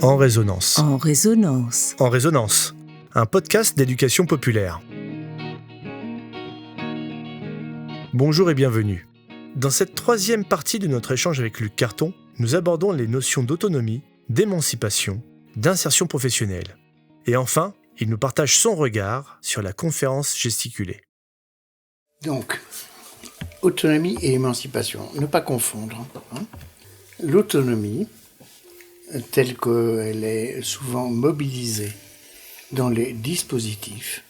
En résonance. En résonance. En résonance, un podcast d'éducation populaire. Bonjour et bienvenue. Dans cette troisième partie de notre échange avec Luc Carton, nous abordons les notions d'autonomie, d'émancipation, d'insertion professionnelle. Et enfin, il nous partage son regard sur la conférence gesticulée. Donc, autonomie et émancipation, ne pas confondre. L'autonomie, telle qu'elle est souvent mobilisée dans les dispositifs,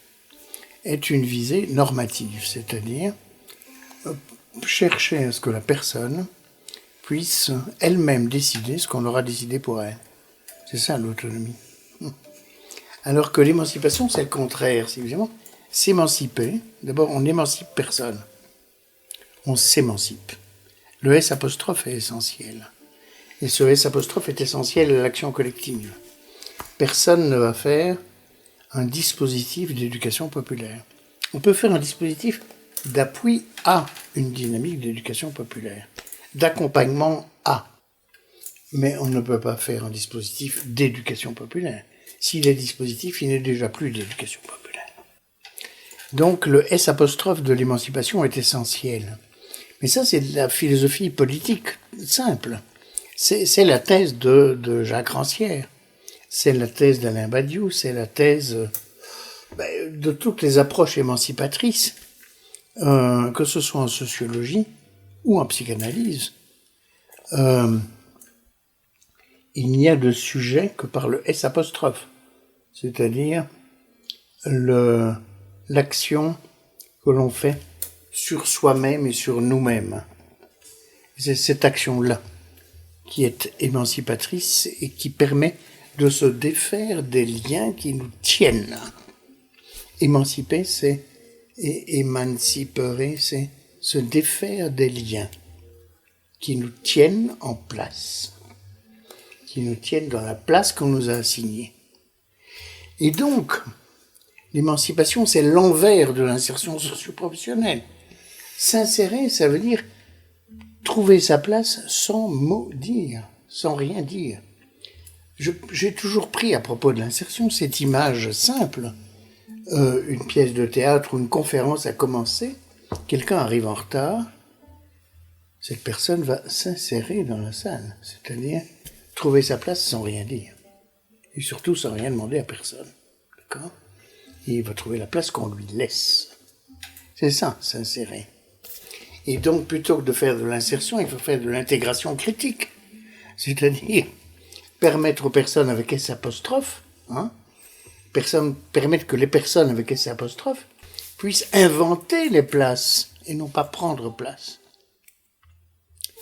est une visée normative, c'est-à-dire chercher à ce que la personne puisse elle-même décider ce qu'on aura décidé pour elle. C'est ça l'autonomie. Alors que l'émancipation, c'est le contraire, c'est évidemment s'émanciper. D'abord, on n'émancipe personne. On s'émancipe. Le S' est essentiel. Et ce S' est essentiel à l'action collective. Personne ne va faire un dispositif d'éducation populaire. On peut faire un dispositif d'appui à une dynamique d'éducation populaire, d'accompagnement à. Mais on ne peut pas faire un dispositif d'éducation populaire. S'il est dispositif, il n'est déjà plus d'éducation populaire. Donc le S' de l'émancipation est essentiel. Mais ça, c'est de la philosophie politique simple. C'est la thèse de Jacques Rancière. C'est la thèse d'Alain Badiou. C'est la thèse de toutes les approches émancipatrices, que ce soit en sociologie ou en psychanalyse. Il n'y a de sujet que par le S', c'est-à-dire l'action que l'on fait sur soi-même et sur nous-mêmes. C'est cette action-là qui est émancipatrice et qui permet de se défaire des liens qui nous tiennent. Émanciper, c'est émanciper, c'est se défaire des liens qui nous tiennent en place, qui nous tiennent dans la place qu'on nous a assignée. Et donc, l'émancipation, c'est l'envers de l'insertion socio-professionnelle. S'insérer, ça veut dire trouver sa place sans mot dire, sans rien dire. J'ai toujours pris, à propos de l'insertion, cette image simple. Une pièce de théâtre ou une conférence a commencé, quelqu'un arrive en retard, cette personne va s'insérer dans la salle, c'est-à-dire trouver sa place sans rien dire. Et surtout sans rien demander à personne. D'accord ? Et il va trouver la place qu'on lui laisse. C'est ça, s'insérer. Et donc, plutôt que de faire de l'insertion, il faut faire de l'intégration critique. C'est-à-dire permettre aux personnes avec S', permettre que les personnes avec S' puissent inventer les places et non pas prendre place.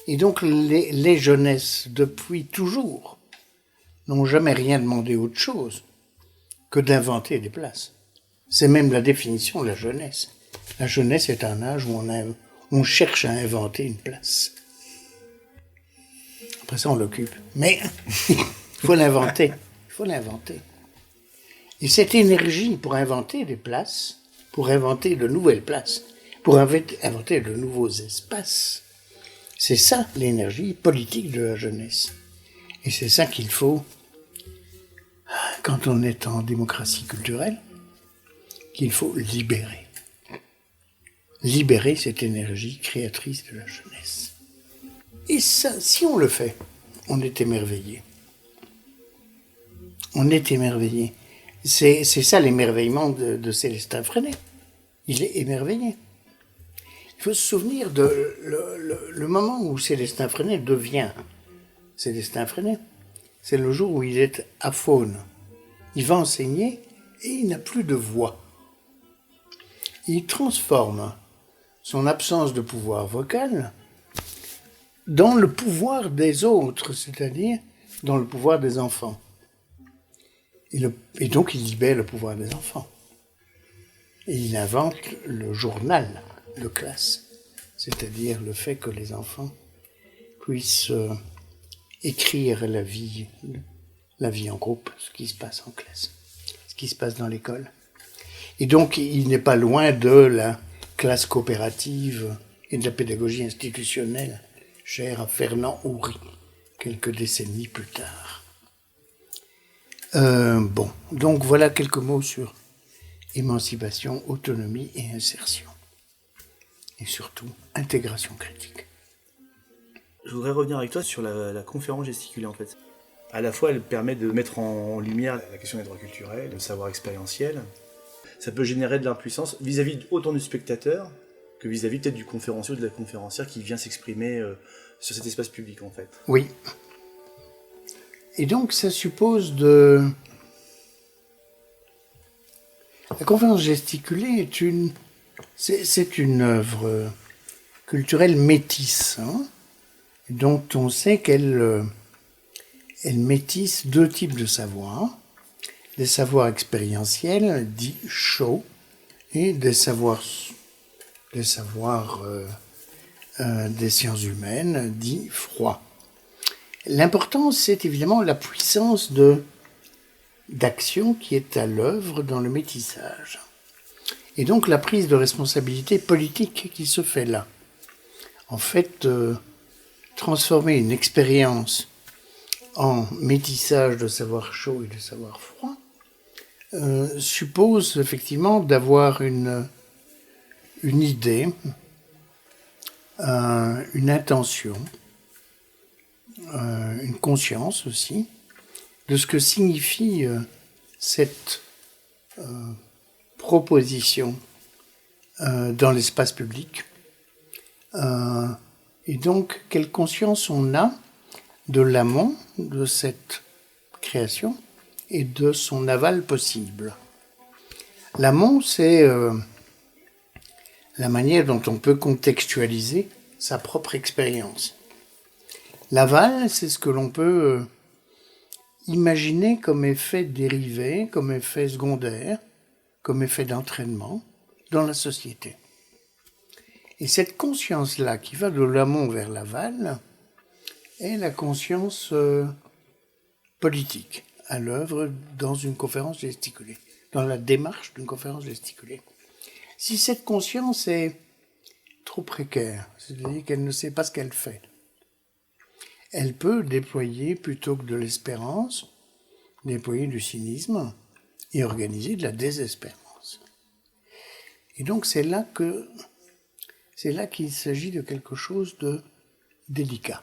Et donc, les jeunesses, depuis toujours, n'ont jamais rien demandé autre chose que d'inventer des places. C'est même la définition de la jeunesse. La jeunesse est un âge où on cherche à inventer une place. Après ça, on l'occupe. Mais il faut l'inventer. Il faut l'inventer. Et cette énergie pour inventer des places, pour inventer de nouvelles places, pour inventer de nouveaux espaces, c'est ça l'énergie politique de la jeunesse. Et c'est ça qu'il faut, quand on est en démocratie culturelle, qu'il faut libérer. Libérer cette énergie créatrice de la jeunesse. Et ça, si on le fait, on est émerveillé. On est émerveillé. C'est ça l'émerveillement de Célestin Freinet. Il est émerveillé. Il faut se souvenir de le moment où Célestin Freinet devient Célestin Freinet. C'est le jour où il est aphone. Il va enseigner et il n'a plus de voix. Il transforme son absence de pouvoir vocal dans le pouvoir des autres, c'est-à-dire dans le pouvoir des enfants. Et donc il libère le pouvoir des enfants. Et il invente le journal de classe, c'est-à-dire le fait que les enfants puissent écrire la vie en groupe, ce qui se passe en classe, ce qui se passe dans l'école. Et donc il n'est pas loin de la classe coopérative et de la pédagogie institutionnelle chère à Fernand Houry, quelques décennies plus tard. Bon, donc voilà quelques mots sur émancipation, autonomie et insertion. Et surtout, intégration critique. Je voudrais revenir avec toi sur la conférence gesticulée en fait. À la fois, elle permet de mettre en lumière la question des droits culturels, le savoir expérientiel. Ça peut générer de l'impuissance vis-à-vis autant du spectateur que vis-à-vis peut-être du conférencier ou de la conférencière qui vient s'exprimer sur cet espace public en fait. Oui. Et donc ça suppose de... La conférence gesticulée c'est une œuvre culturelle métisse, hein, dont on sait qu'elle métisse deux types de savoirs. Des savoirs expérientiels, dits chauds, et des savoirs des sciences humaines, dits froids. L'important, c'est évidemment la puissance d'action qui est à l'œuvre dans le métissage. Et donc la prise de responsabilité politique qui se fait là. En fait, transformer une expérience en métissage de savoir chaud et de savoir froid suppose effectivement d'avoir une idée, une intention, une conscience aussi, de ce que signifie cette proposition dans l'espace public. Et donc, quelle conscience on a de l'amont de cette création et de son aval possible. L'amont, c'est la manière dont on peut contextualiser sa propre expérience. L'aval, c'est ce que l'on peut imaginer comme effet dérivé, comme effet secondaire, comme effet d'entraînement dans la société. Et cette conscience-là, qui va de l'amont vers l'aval, est la conscience politique à l'œuvre dans une conférence gesticulée, dans la démarche d'une conférence gesticulée. Si cette conscience est trop précaire, c'est-à-dire qu'elle ne sait pas ce qu'elle fait, elle peut déployer, plutôt que de l'espérance, déployer du cynisme et organiser de la désespérance. Et donc c'est là qu'il s'agit de quelque chose de délicat.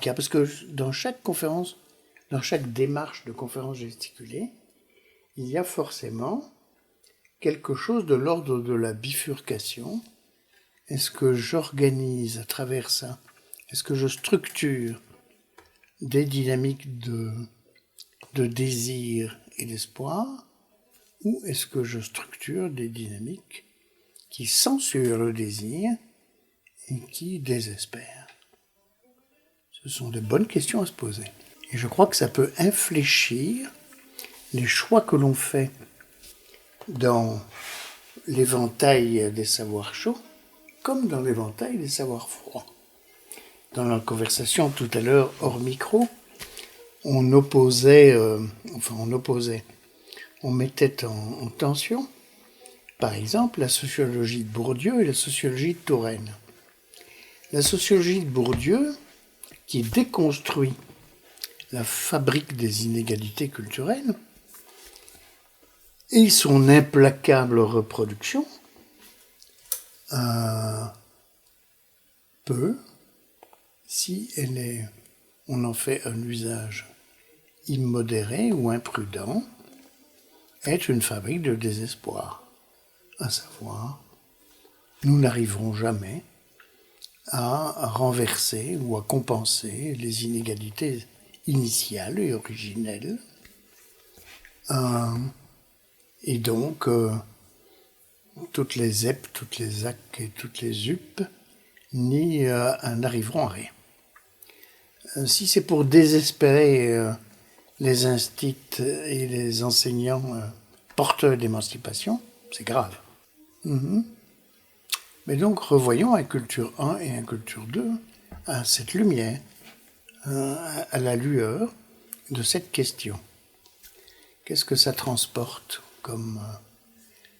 Parce que dans chaque conférence, dans chaque démarche de conférence gesticulée, il y a forcément quelque chose de l'ordre de la bifurcation. Est-ce que j'organise à travers ça, est-ce que je structure des dynamiques de désir et d'espoir, ou est-ce que je structure des dynamiques qui censurent le désir et qui désespèrent? Ce sont de bonnes questions à se poser. Et je crois que ça peut infléchir les choix que l'on fait dans l'éventail des savoirs chauds, comme dans l'éventail des savoirs froids. Dans la conversation tout à l'heure, hors micro, on mettait en tension, par exemple, la sociologie de Bourdieu et la sociologie de Touraine. La sociologie de Bourdieu, qui déconstruit la fabrique des inégalités culturelles et son implacable reproduction, peut, si on en fait un usage immodéré ou imprudent, être une fabrique de désespoir. À savoir, nous n'arriverons jamais à renverser ou à compenser les inégalités initiales et originelles. Et donc, toutes les ZEP, toutes les ZAC et toutes les UP n'arriveront à rien. Si c'est pour désespérer les instits et les enseignants porteurs d'émancipation, c'est grave. Mais donc revoyons Inculture 1 et Inculture 2 à cette lumière, à la lueur de cette question. Qu'est-ce que ça transporte comme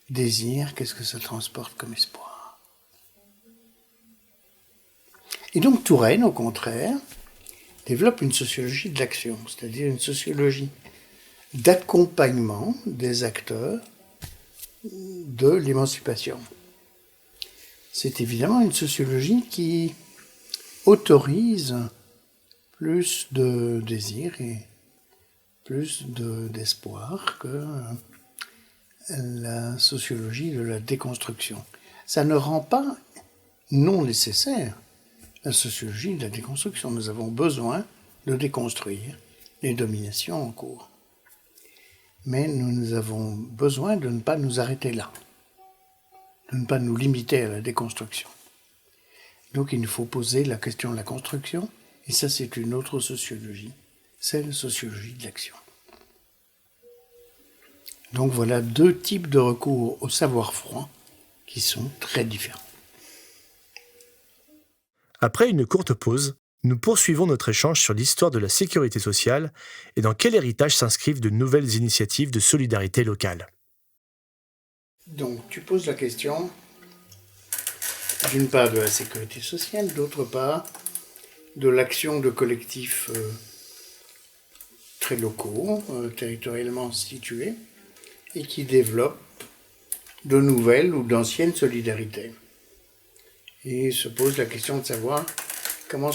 désir? Qu'est-ce que ça transporte comme espoir? Et donc Touraine, au contraire, développe une sociologie de l'action, c'est-à-dire une sociologie d'accompagnement des acteurs de l'émancipation. C'est évidemment une sociologie qui autorise plus de désir et plus d'espoir que la sociologie de la déconstruction. Ça ne rend pas non nécessaire la sociologie de la déconstruction. Nous avons besoin de déconstruire les dominations en cours. Mais nous avons besoin de ne pas nous arrêter là, de ne pas nous limiter à la déconstruction. Donc il nous faut poser la question de la construction, et ça c'est une autre sociologie, c'est la sociologie de l'action. Donc voilà deux types de recours au savoir froid qui sont très différents. Après une courte pause, nous poursuivons notre échange sur l'histoire de la sécurité sociale et dans quel héritage s'inscrivent de nouvelles initiatives de solidarité locale. Donc tu poses la question, d'une part de la sécurité sociale, d'autre part de l'action de collectifs très locaux, territorialement situés, et qui développent de nouvelles ou d'anciennes solidarités. Et se pose la question de savoir comment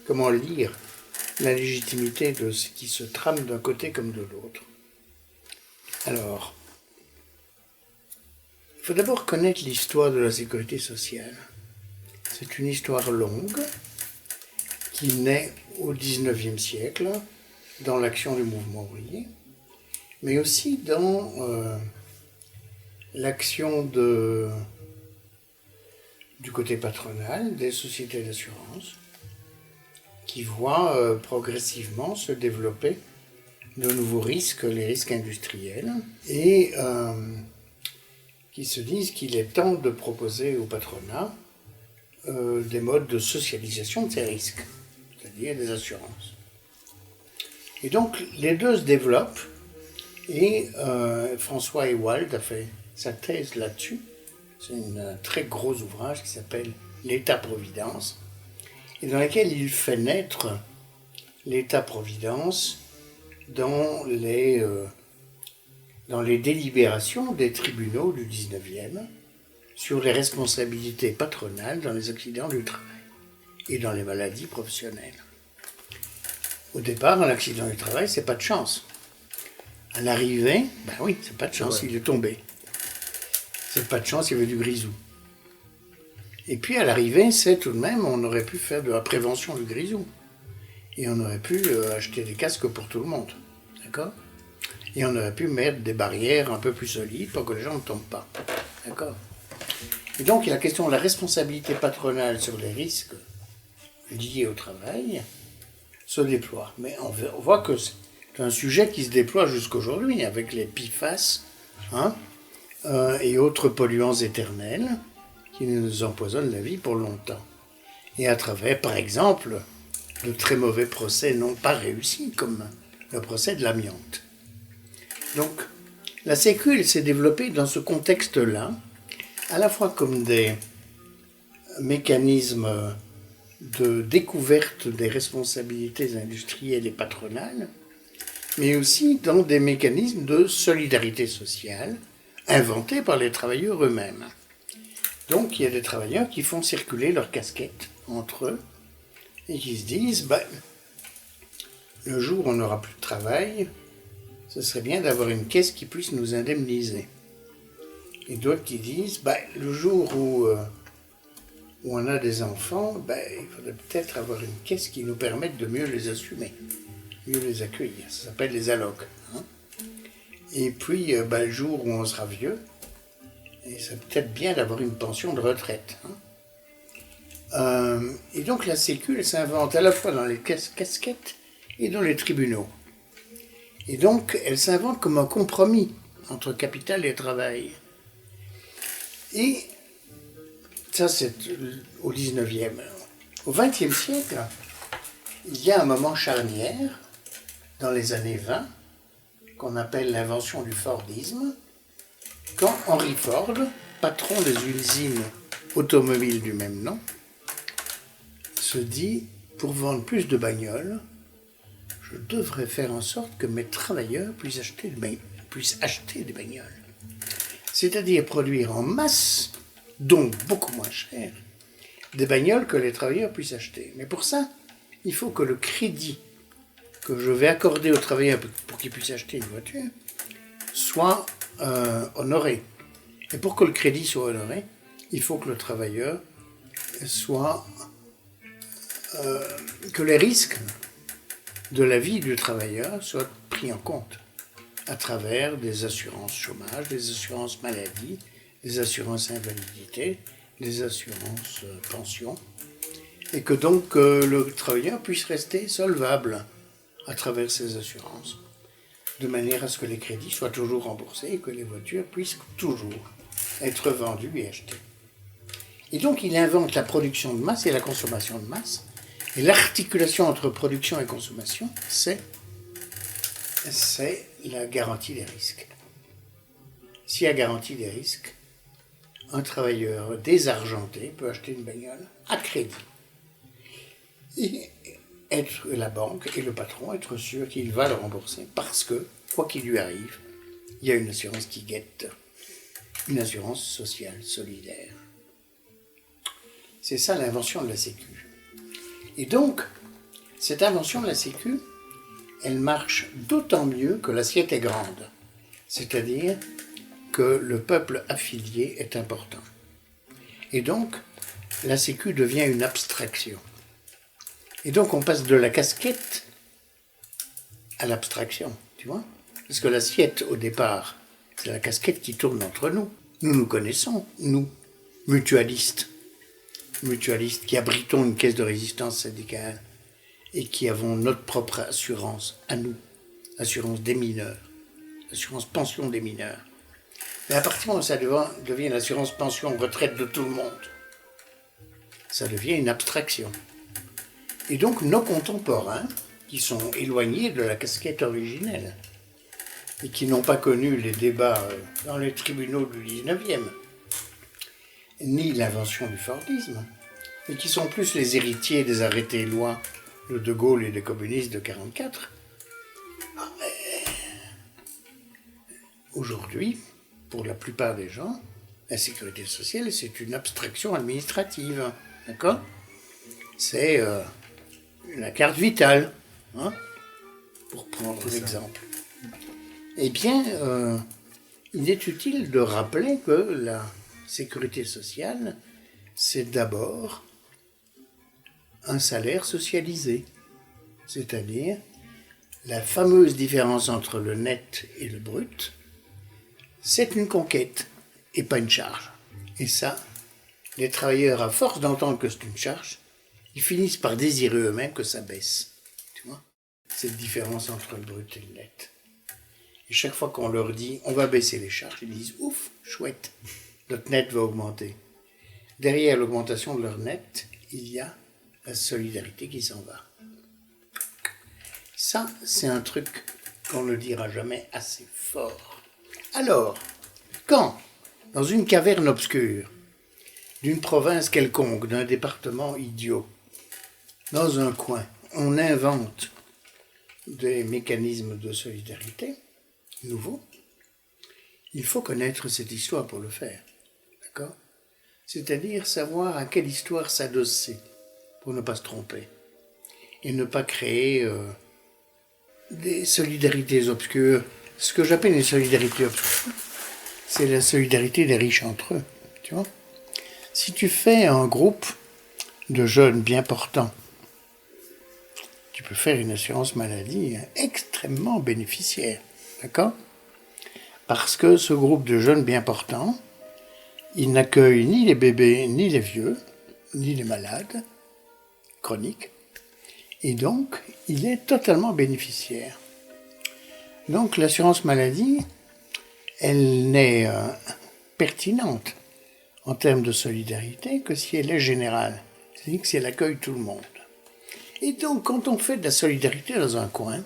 comment lire la légitimité de ce qui se trame d'un côté comme de l'autre. Alors, il faut d'abord connaître l'histoire de la sécurité sociale. C'est une histoire longue qui naît au XIXe siècle dans l'action du mouvement ouvrier, mais aussi dans l'action du côté patronal des sociétés d'assurance qui voient progressivement se développer de nouveaux risques, les risques industriels, et qui se disent qu'il est temps de proposer au patronat des modes de socialisation de ces risques, c'est-à-dire des assurances. Et donc les deux se développent, et François Ewald a fait sa thèse là-dessus. C'est un très gros ouvrage qui s'appelle l'État-providence, et dans lequel il fait naître l'État-providence dans les délibérations des tribunaux du 19e sur les responsabilités patronales dans les accidents du travail et dans les maladies professionnelles. Au départ, un accident du travail, c'est pas de chance. À l'arrivée, ben oui, c'est pas de chance, il est tombé. C'est pas de chance, il y avait du grisou. Et puis à l'arrivée, c'est tout de même, on aurait pu faire de la prévention du grisou. Et on aurait pu acheter des casques pour tout le monde. D'accord ? Et on aurait pu mettre des barrières un peu plus solides pour que les gens ne tombent pas. D'accord ? Et donc, il y a la question de la responsabilité patronale sur les risques liés au travail se déploie. Mais on voit que c'est un sujet qui se déploie jusqu'aujourd'hui avec les PFAS et autres polluants éternels qui nous empoisonnent la vie pour longtemps. Et à travers, par exemple, de très mauvais procès non pas réussis, comme le procès de l'amiante. Donc, la Sécu s'est développée dans ce contexte-là, à la fois comme des mécanismes de découverte des responsabilités industrielles et patronales, mais aussi dans des mécanismes de solidarité sociale inventés par les travailleurs eux-mêmes. Donc, il y a des travailleurs qui font circuler leurs casquettes entre eux et qui se disent, le jour où on n'aura plus de travail, ce serait bien d'avoir une caisse qui puisse nous indemniser. Et d'autres qui disent, le jour où on a des enfants, il faudrait peut-être avoir une caisse qui nous permette de mieux les assumer, mieux les accueillir. Ça s'appelle les allocs. Et puis, le jour où on sera vieux, et c'est peut-être bien d'avoir une pension de retraite. Et donc la Sécu, elle s'invente à la fois dans les casquettes et dans les tribunaux. Et donc, elle s'invente comme un compromis entre capital et travail. Et ça, c'est au 19e. Au 20e siècle, il y a un moment charnière, dans les années 20, qu'on appelle l'invention du Fordisme, quand Henry Ford, patron des usines automobiles du même nom, se dit pour vendre plus de bagnoles, je devrais faire en sorte que mes travailleurs puissent acheter des bagnoles. C'est-à-dire produire en masse, donc beaucoup moins cher, des bagnoles que les travailleurs puissent acheter. Mais pour ça, il faut que le crédit que je vais accorder aux travailleurs pour qu'ils puissent acheter une voiture soit honoré. Et pour que le crédit soit honoré, il faut que le travailleur que les risques de la vie du travailleur soient pris en compte à travers des assurances chômage, des assurances maladie, des assurances invalidité, des assurances pension, et que donc le travailleur puisse rester solvable à travers ces assurances, de manière à ce que les crédits soient toujours remboursés et que les voitures puissent toujours être vendues et achetées. Et donc il invente la production de masse et la consommation de masse, et l'articulation entre production et consommation, c'est la garantie des risques. S'il y a garantie des risques, un travailleur désargenté peut acheter une bagnole à crédit. Et la banque et le patron être sûr qu'il va le rembourser parce que, quoi qu'il lui arrive, il y a une assurance qui guette, une assurance sociale, solidaire. C'est ça l'invention de la Sécu. Et donc, cette invention de la Sécu, elle marche d'autant mieux que l'assiette est grande. C'est-à-dire que le peuple affilié est important. Et donc, la Sécu devient une abstraction. Et donc, on passe de la casquette à l'abstraction, tu vois ? Parce que l'assiette, au départ, c'est la casquette qui tourne entre nous. Nous nous connaissons, nous, mutualistes qui abritons une caisse de résistance syndicale et qui avons notre propre assurance à nous, assurance des mineurs, assurance pension des mineurs. Mais à partir du moment où ça devient l'assurance pension retraite de tout le monde, ça devient une abstraction. Et donc nos contemporains, qui sont éloignés de la casquette originelle et qui n'ont pas connu les débats dans les tribunaux du 19e, ni l'invention du Fordisme, mais qui sont plus les héritiers des arrêtés et lois de De Gaulle et des communistes de 1944. Aujourd'hui, pour la plupart des gens, la sécurité sociale, c'est une abstraction administrative. D'accord ? C'est la carte vitale, hein, pour prendre l'exemple. Eh bien, il est utile de rappeler que la sécurité sociale, c'est d'abord un salaire socialisé, c'est-à-dire la fameuse différence entre le net et le brut, c'est une conquête et pas une charge. Et ça, les travailleurs, à force d'entendre que c'est une charge, ils finissent par désirer eux-mêmes que ça baisse. Tu vois ? Cette différence entre le brut et le net. Et chaque fois qu'on leur dit on va baisser les charges, ils disent ouf, chouette, notre net va augmenter. Derrière l'augmentation de leur net, il y a la solidarité qui s'en va. Ça, c'est un truc qu'on ne dira jamais assez fort. Alors, quand, dans une caverne obscure, d'une province quelconque, d'un département idiot, dans un coin, on invente des mécanismes de solidarité nouveaux, il faut connaître cette histoire pour le faire. D'accord ? C'est-à-dire savoir à quelle histoire s'adosser pour ne pas se tromper et ne pas créer des solidarités obscures. Ce que j'appelle une solidarité obscure, c'est la solidarité des riches entre eux. Tu vois ? Si tu fais un groupe de jeunes bien portants, tu peux faire une assurance maladie extrêmement bénéficiaire. D'accord ? Parce que ce groupe de jeunes bien portants, il n'accueille ni les bébés, ni les vieux, ni les malades chroniques. Et donc, il est totalement bénéficiaire. Donc, l'assurance maladie, elle n'est pertinente en termes de solidarité que si elle est générale. C'est-à-dire que si elle accueille tout le monde. Et donc, quand on fait de la solidarité dans un coin,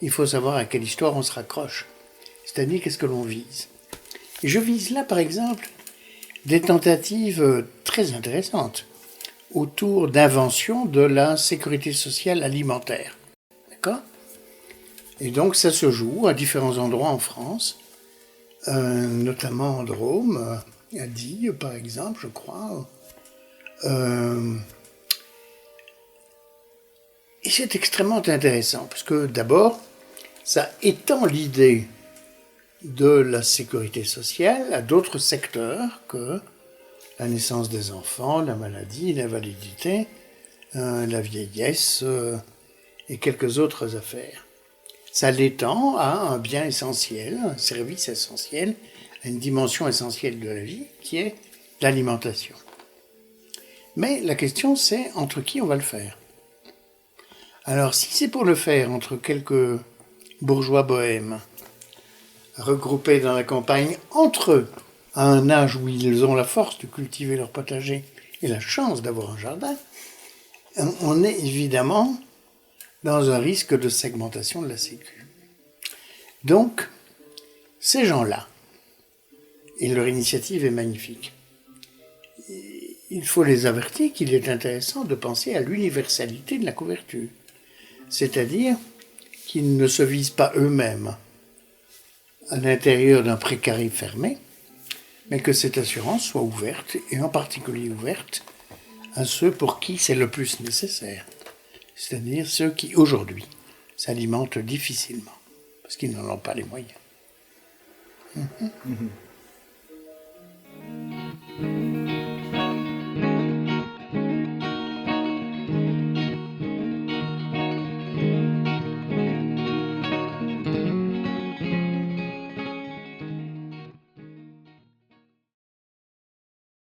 il faut savoir à quelle histoire on se raccroche. C'est-à-dire qu'est-ce que l'on vise. Et je vise là, par exemple, des tentatives très intéressantes autour d'inventions de la sécurité sociale alimentaire. D'accord ? Et donc ça se joue à différents endroits en France, notamment en Drôme, à Die par exemple, je crois. Et c'est extrêmement intéressant, parce que d'abord, ça étend l'idée de la sécurité sociale à d'autres secteurs que la naissance des enfants, la maladie, l'invalidité, la vieillesse et quelques autres affaires. Ça l'étend à un bien essentiel, un service essentiel, à une dimension essentielle de la vie qui est l'alimentation. Mais la question c'est entre qui on va le faire. Alors si c'est pour le faire entre quelques bourgeois bohèmes regroupés dans la campagne entre eux, à un âge où ils ont la force de cultiver leur potager et la chance d'avoir un jardin, on est évidemment dans un risque de segmentation de la Sécu. Donc, ces gens-là, et leur initiative est magnifique, il faut les avertir qu'il est intéressant de penser à l'universalité de la couverture, c'est-à-dire qu'ils ne se visent pas eux-mêmes à l'intérieur d'un précaré fermé, mais que cette assurance soit ouverte, et en particulier ouverte à ceux pour qui c'est le plus nécessaire, c'est-à-dire ceux qui, aujourd'hui, s'alimentent difficilement, parce qu'ils n'en ont pas les moyens.